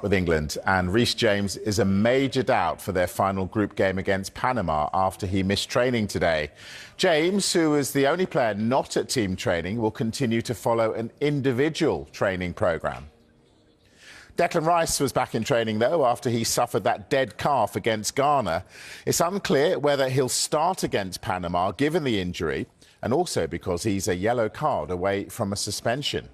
start with England, and Reece James is a major doubt for their final group game against Panama after he missed training today. James, who is the only player not at team training, will continue to follow an individual training programme. Declan Rice was back in training, though, after he suffered that dead calf against Ghana. It's unclear whether he'll start against Panama, given the injury, and also because he's a yellow card away from a suspension.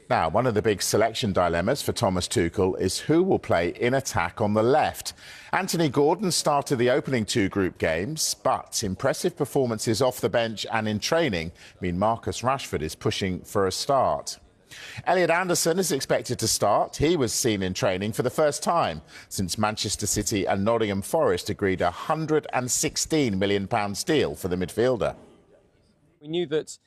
Now, one of the big selection dilemmas for Thomas Tuchel is who will play in attack on the left. Anthony Gordon started the opening two group games, but impressive performances off the bench and in training mean Marcus Rashford is pushing for a start. Elliot Anderson is expected to start. He was seen in training for the first time since Manchester City and Nottingham Forest agreed a £116 million deal for the midfielder. We knew that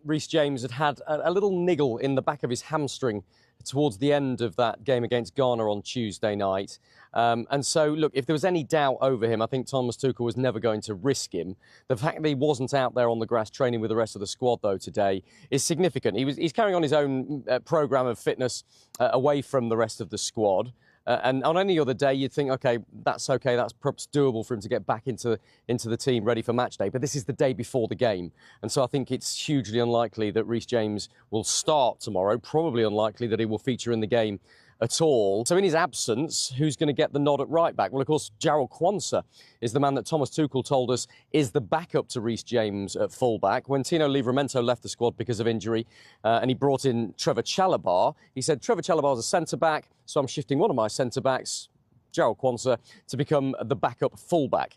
Reece James had a little niggle in the back of his hamstring towards the end of that game against Ghana on Tuesday night. And so, look, if there was any doubt over him, I think Thomas Tuchel was never going to risk him. The fact that he wasn't out there on the grass training with the rest of the squad, though, today is significant. He's carrying on his own programme of fitness away from the rest of the squad. And on any other day, you'd think, OK, that's perhaps doable for him to get back into the team ready for match day. But this is the day before the game. And so I think it's hugely unlikely that Reece James will start tomorrow, probably unlikely that he will feature in the game at all. So in his absence, who's going to get the nod at right back? Well, of course, Jarell Quansah is the man that Thomas Tuchel told us is the backup to Reece James at full-back. When Tino Livramento left the squad because of injury and he brought in Trevor Chalobah, he said, Trevor Chalobah is a centre-back, so I'm shifting one of my centre-backs, Jarell Quansah, to become the backup full-back.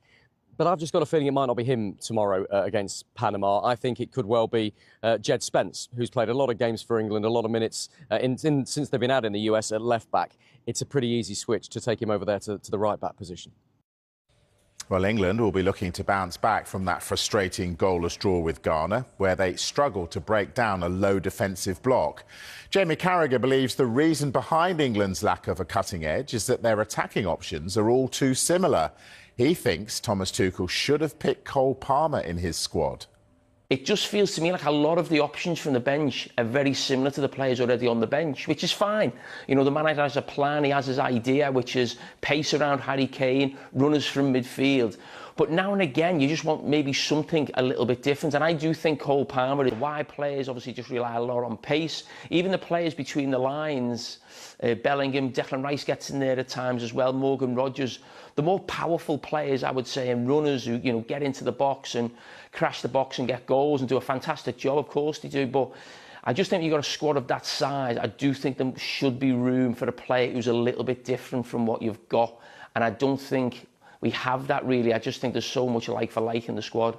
But I've just got a feeling it might not be him tomorrow against Panama. I think it could well be Jed Spence, who's played a lot of games for England, a lot of minutes since they've been out in the US at left-back. It's a pretty easy switch to take him over there to the right-back position. Well, England will be looking to bounce back from that frustrating goalless draw with Ghana, where they struggled to break down a low defensive block. Jamie Carragher believes the reason behind England's lack of a cutting edge is that their attacking options are all too similar. He thinks Thomas Tuchel should have picked Cole Palmer in his squad. It just feels to me like a lot of the options from the bench are very similar to the players already on the bench, which is fine. You know, the manager has a plan, he has his idea, which is pace around Harry Kane, runners from midfield. But now and again, you just want maybe something a little bit different. And I do think Cole Palmer, wide players obviously just rely a lot on pace. Even the players between the lines, Bellingham, Declan Rice gets in there at times as well, Morgan Rogers. The more powerful players, I would say, and runners who, you know, get into the box and crash the box and get goals and do a fantastic job, of course they do. But I just think you've got a squad of that size. I do think there should be room for a player who's a little bit different from what you've got. And I don't think we have that really. I just think there's so much like for like in the squad.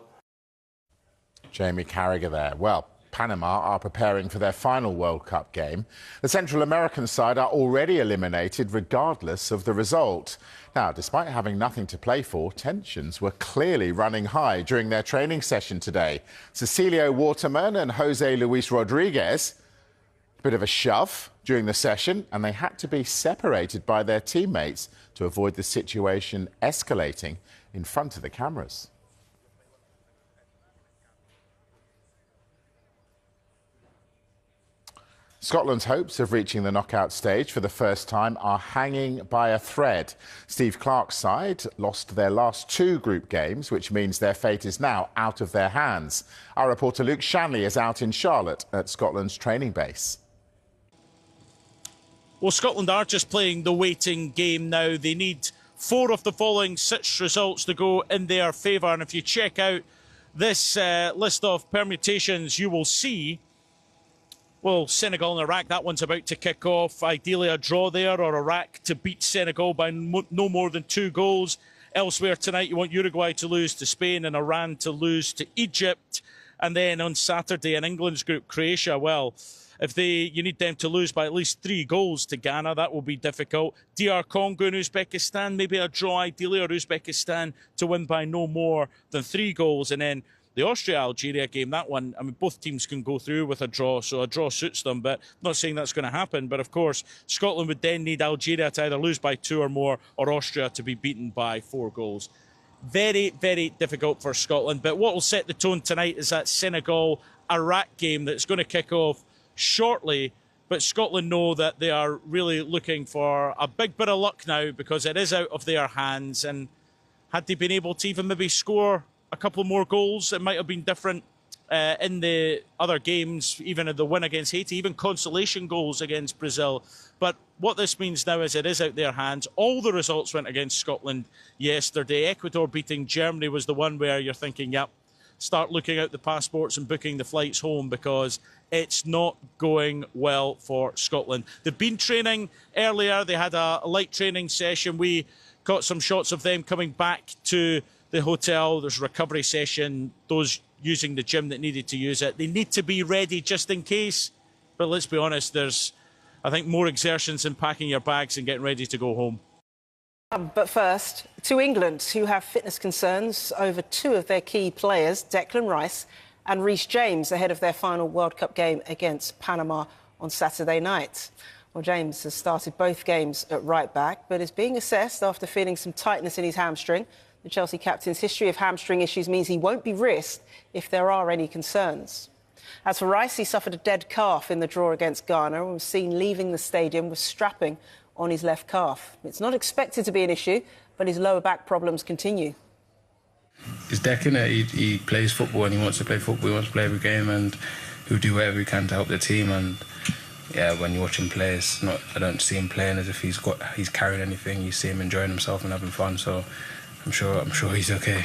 Jamie Carragher there. Well, Panama are preparing for their final World Cup game. The Central American side are already eliminated regardless of the result. Now, despite having nothing to play for, tensions were clearly running high during their training session today. Cecilio Waterman and Jose Luis Rodriguez, a bit of a shove during the session, and they had to be separated by their teammates to avoid the situation escalating in front of the cameras. Scotland's hopes of reaching the knockout stage for the first time are hanging by a thread. Steve Clarke's side lost their last two group games, which means their fate is now out of their hands. Our reporter Luke Shanley is out in Charlotte at Scotland's training base. Well, Scotland are just playing the waiting game now. They need 4 of the following 6 results to go in their favour. And if you check out this list of permutations, you will see, well, Senegal and Iraq, that one's about to kick off. Ideally a draw there, or Iraq to beat Senegal by no more than 2 goals. Elsewhere tonight, you want Uruguay to lose to Spain and Iran to lose to Egypt. And then on Saturday in England's group, Croatia, well, if you need them to lose by at least 3 goals to Ghana, that will be difficult. DR Congo and Uzbekistan, maybe a draw ideally, or Uzbekistan to win by no more than 3 goals. And then the Austria-Algeria game, that one, I mean, both teams can go through with a draw, so a draw suits them, but I'm not saying that's going to happen. But of course, Scotland would then need Algeria to either lose by 2 or more, or Austria to be beaten by 4 goals. Very, very difficult for Scotland. But what will set the tone tonight is that Senegal-Iraq game that's going to kick off shortly But Scotland know that they are really looking for a big bit of luck now, because it is out of their hands. And had they been able to even maybe score a couple more goals, it might have been different in the other games, even in the win against Haiti, even consolation goals against Brazil. But what this means now is it is out their hands. All the results went against Scotland yesterday. Ecuador beating Germany was the one where you're thinking, yep, start looking out the passports and booking the flights home, because it's not going well for Scotland. They've been training earlier. They had a light training session. We got some shots of them coming back to the hotel. There's a recovery session, those using the gym that needed to use it. They need to be ready just in case. But let's be honest, there's, I think, more exertions in packing your bags and getting ready to go home. But first, to England, who have fitness concerns over two of their key players, Declan Rice and Reece James, ahead of their final World Cup game against Panama on Saturday night. Well, James has started both games at right back, but is being assessed after feeling some tightness in his hamstring. The Chelsea captain's history of hamstring issues means he won't be risked if there are any concerns. As for Rice, he suffered a dead calf in the draw against Ghana and was seen leaving the stadium with strapping on his left calf. It's not expected to be an issue, but his lower back problems continue. It's Declan. He plays football and he wants to play football. He wants to play every game, and he'll do whatever he can to help the team. And yeah, when you watch him play, I don't see him playing as if he's carrying anything. You see him enjoying himself and having fun. So I'm sure he's okay.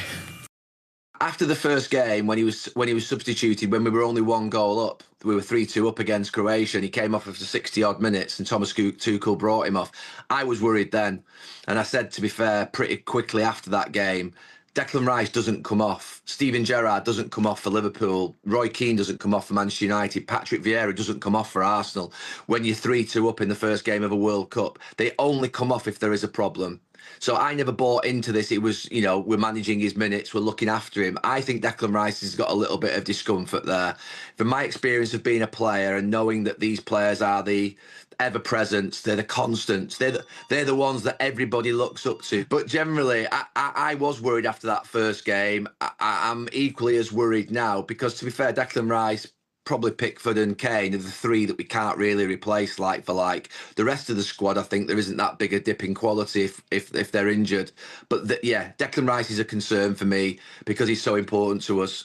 After the first game, when he was substituted, when we were only one goal up, we were 3-2 up against Croatia, and he came off after 60-odd minutes, and Thomas Tuchel brought him off. I was worried then, and I said, to be fair, pretty quickly after that game, Declan Rice doesn't come off. Steven Gerrard doesn't come off for Liverpool. Roy Keane doesn't come off for Manchester United. Patrick Vieira doesn't come off for Arsenal. When you're 3-2 up in the first game of a World Cup, they only come off if there is a problem. So I never bought into this. It was, we're managing his minutes, we're looking after him. I think Declan Rice has got a little bit of discomfort there. From my experience of being a player and knowing that these players are the ever-presents, they're the constants, they're the ones that everybody looks up to. But generally, I was worried after that first game. I'm equally as worried now because, to be fair, Declan Rice, probably Pickford and Kane are the three that we can't really replace like for like. The rest of the squad, I think there isn't that big a dip in quality if they're injured. But Declan Rice is a concern for me because he's so important to us.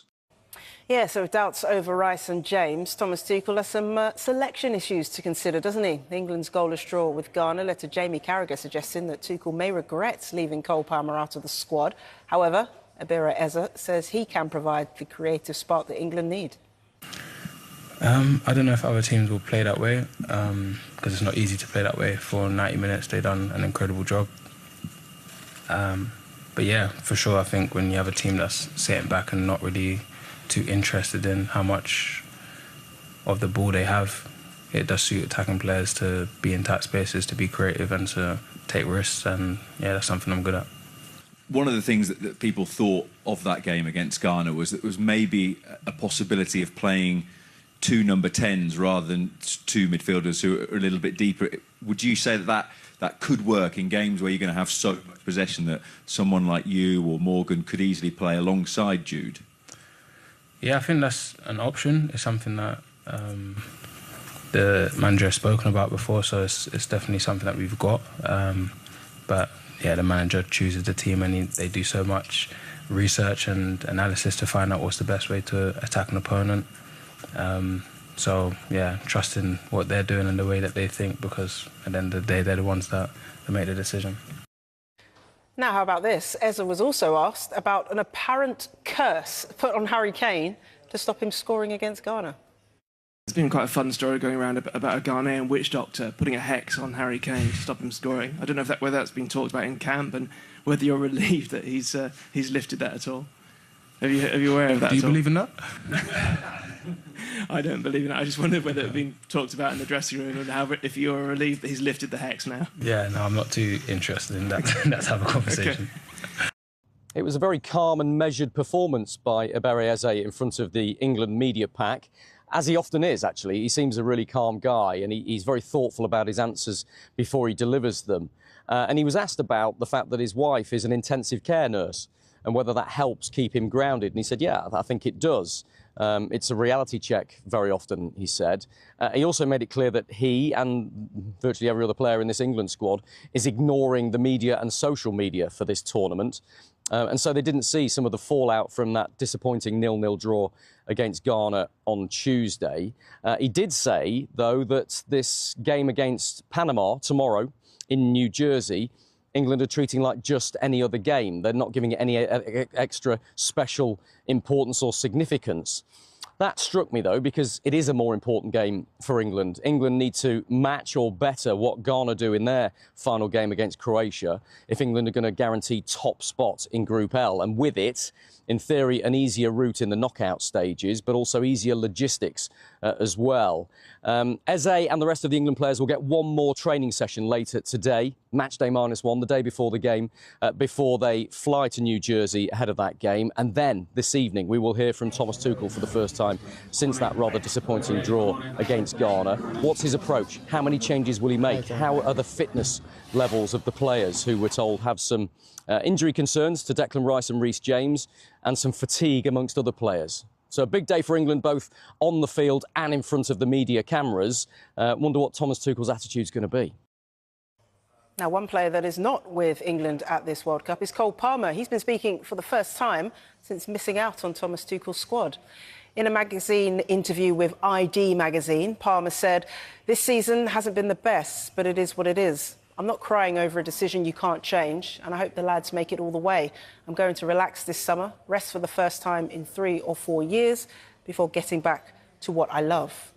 Yeah, so doubts over Rice and James. Thomas Tuchel has some selection issues to consider, doesn't he? England's goalless draw with Ghana led to Jamie Carragher suggesting that Tuchel may regret leaving Cole Palmer out of the squad. However, Abira Eza says he can provide the creative spark that England need. I don't know if other teams will play that way, because it's not easy to play that way. For 90 minutes, they've done an incredible job. But yeah, for sure, I think when you have a team that's sitting back and not really too interested in how much of the ball they have, it does suit attacking players to be in tight spaces, to be creative and to take risks, and yeah, that's something I'm good at. One of the things that people thought of that game against Ghana was that there was maybe a possibility of playing two number 10s rather than two midfielders who are a little bit deeper. Would you say that could work in games where you're going to have so much possession that someone like you or Morgan could easily play alongside Jude? Yeah, I think that's an option. It's something that the manager has spoken about before, so it's definitely something that we've got. But yeah, the manager chooses the team and they do so much research and analysis to find out what's the best way to attack an opponent. So yeah, trusting what they're doing and the way that they think, because at the end of the day, they're the ones that make the decision. Now, how about this? Eza was also asked about an apparent curse put on Harry Kane to stop him scoring against Ghana. It's been quite a fun story going around about a Ghanaian witch doctor putting a hex on Harry Kane to stop him scoring. I don't know whether that's been talked about in camp and whether you're relieved that he's lifted that at all. Are you aware of that? Do you believe in that? I don't believe in it. I just wondered whether it had been talked about in the dressing room and if you're relieved that he's lifted the hex now. Yeah, no, I'm not too interested in that type of conversation. Okay. It was a very calm and measured performance by Abere Eze in front of the England media pack, as he often is, actually. He seems a really calm guy, and he's very thoughtful about his answers before he delivers them. And he was asked about the fact that his wife is an intensive care nurse and whether that helps keep him grounded. And he said, yeah, I think it does. It's a reality check very often, he said. He also made it clear that he and virtually every other player in this England squad is ignoring the media and social media for this tournament. And so they didn't see some of the fallout from that disappointing 0-0 draw against Ghana on Tuesday. He did say, though, that this game against Panama tomorrow in New Jersey, England are treating like just any other game. They're not giving it any extra special importance or significance. That struck me, though, because it is a more important game for England. England need to match or better what Ghana do in their final game against Croatia if England are going to guarantee top spot in Group L. And with it, in theory, an easier route in the knockout stages, but also easier logistics as well. Eze and the rest of the England players will get one more training session later today, match day -1, the day before the game, before they fly to New Jersey ahead of that game. And then this evening, we will hear from Thomas Tuchel for the first time since that rather disappointing draw against Ghana. What's his approach? How many changes will he make? How are the fitness levels of the players who we're told have some injury concerns to Declan Rice and Reece James and some fatigue amongst other players? So a big day for England, both on the field and in front of the media cameras. Wonder what Thomas Tuchel's attitude's going to be. Now, one player that is not with England at this World Cup is Cole Palmer. He's been speaking for the first time since missing out on Thomas Tuchel's squad. In a magazine interview with ID magazine, Palmer said, "This season hasn't been the best, but it is what it is. I'm not crying over a decision you can't change, and I hope the lads make it all the way. I'm going to relax this summer, rest for the first time in 3 or 4 years, before getting back to what I love."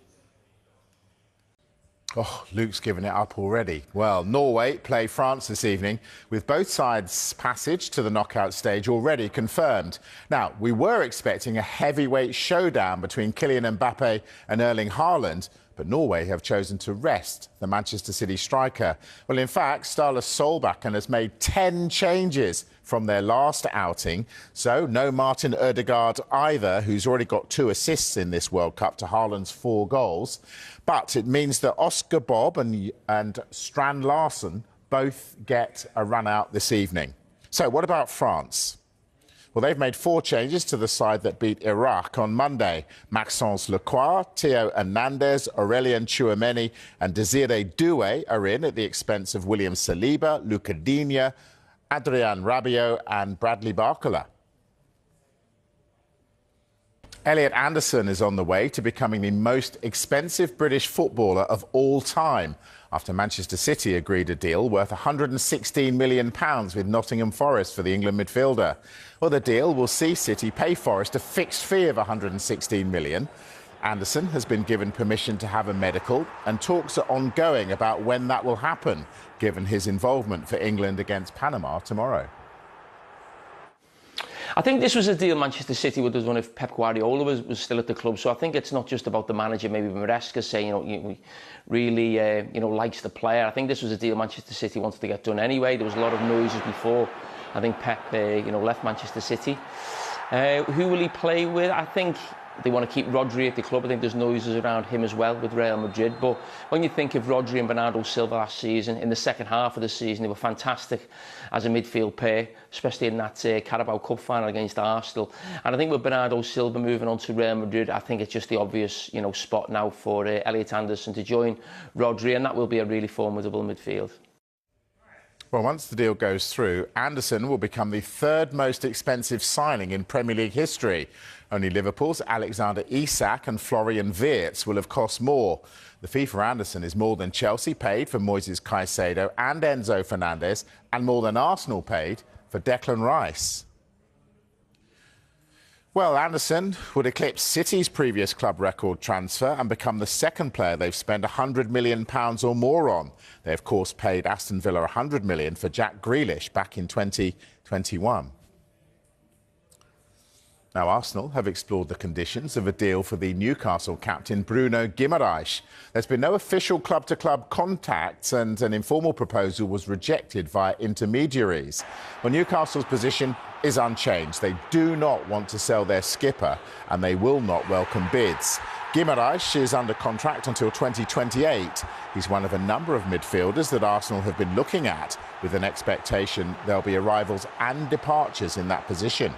Oh, Luke's given it up already. Well, Norway play France this evening, with both sides' passage to the knockout stage already confirmed. Now, we were expecting a heavyweight showdown between Kylian Mbappe and Erling Haaland, but Norway have chosen to rest the Manchester City striker. Well, in fact, Ståle Solbakken has made 10 changes from their last outing. So no Martin Ødegaard either, who's already got 2 assists in this World Cup to Haaland's 4 goals. But it means that Oscar Bob and Strand Larsen both get a run out this evening. So what about France? Well, they've made 4 changes to the side that beat Iraq on Monday. Maxence Lacroix, Theo Hernandez, Aurélien Tchouameni and Désiré Doué are in at the expense of William Saliba, Luca Digne, Adrien Rabiot and Bradley Barcola. Elliot Anderson is on the way to becoming the most expensive British footballer of all time after Manchester City agreed a deal worth £116 million with Nottingham Forest for the England midfielder. Well, the deal will see City pay Forest a fixed fee of £116 million. Anderson has been given permission to have a medical, and talks are ongoing about when that will happen, given his involvement for England against Panama tomorrow. I think this was a deal Manchester City would have done if Pep Guardiola was still at the club. So I think it's not just about the manager. Maybe Maresca saying, he really, likes the player. I think this was a deal Manchester City wanted to get done anyway. There was a lot of noises before I think Pep, left Manchester City. Who will he play with? I think they want to keep Rodri at the club. I think there's noises around him as well with Real Madrid. But when you think of Rodri and Bernardo Silva last season, in the second half of the season, they were fantastic as a midfield pair, especially in that Carabao Cup final against Arsenal. And I think with Bernardo Silva moving on to Real Madrid, I think it's just the obvious, spot now for Elliot Anderson to join Rodri, and that will be a really formidable midfield. Well, once the deal goes through, Anderson will become the 3rd most expensive signing in Premier League history. Only Liverpool's Alexander Isak and Florian Wirtz will have cost more. The fee for Anderson is more than Chelsea paid for Moises Caicedo and Enzo Fernandez, and more than Arsenal paid for Declan Rice. Well, Anderson would eclipse City's previous club record transfer and become the 2nd player they've spent £100 million or more on. They, of course, paid Aston Villa £100 million for Jack Grealish back in 2021. Now, Arsenal have explored the conditions of a deal for the Newcastle captain Bruno Guimaraes. There's been no official club-to-club contacts, and an informal proposal was rejected via intermediaries. Well, Newcastle's position is unchanged. They do not want to sell their skipper, and they will not welcome bids. Guimaraes is under contract until 2028. He's one of a number of midfielders that Arsenal have been looking at, with an expectation there'll be arrivals and departures in that position.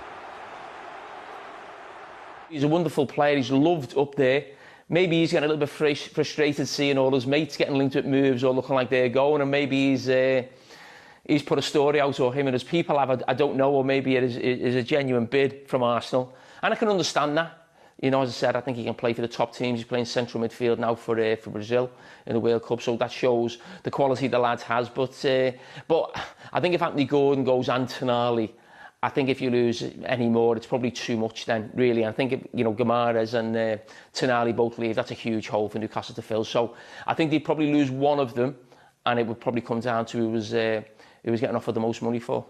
He's a wonderful player. He's loved up there. Maybe he's getting a little bit frustrated seeing all his mates getting linked with moves or looking like they're going, and maybe he's put a story out, or him and his people have. I don't know, or maybe it is a genuine bid from Arsenal, and I can understand that. You know, as I said, I think he can play for the top teams. He's playing central midfield now for Brazil in the World Cup, so that shows the quality the lad has. But I think if Anthony Gordon goes and Tonali, I think if you lose any more, it's probably too much then, really. I think if, you know, Guimaraes and Tonali both leave, that's a huge hole for Newcastle to fill. So I think they'd probably lose one of them, and it would probably come down to who was getting offered the most money for.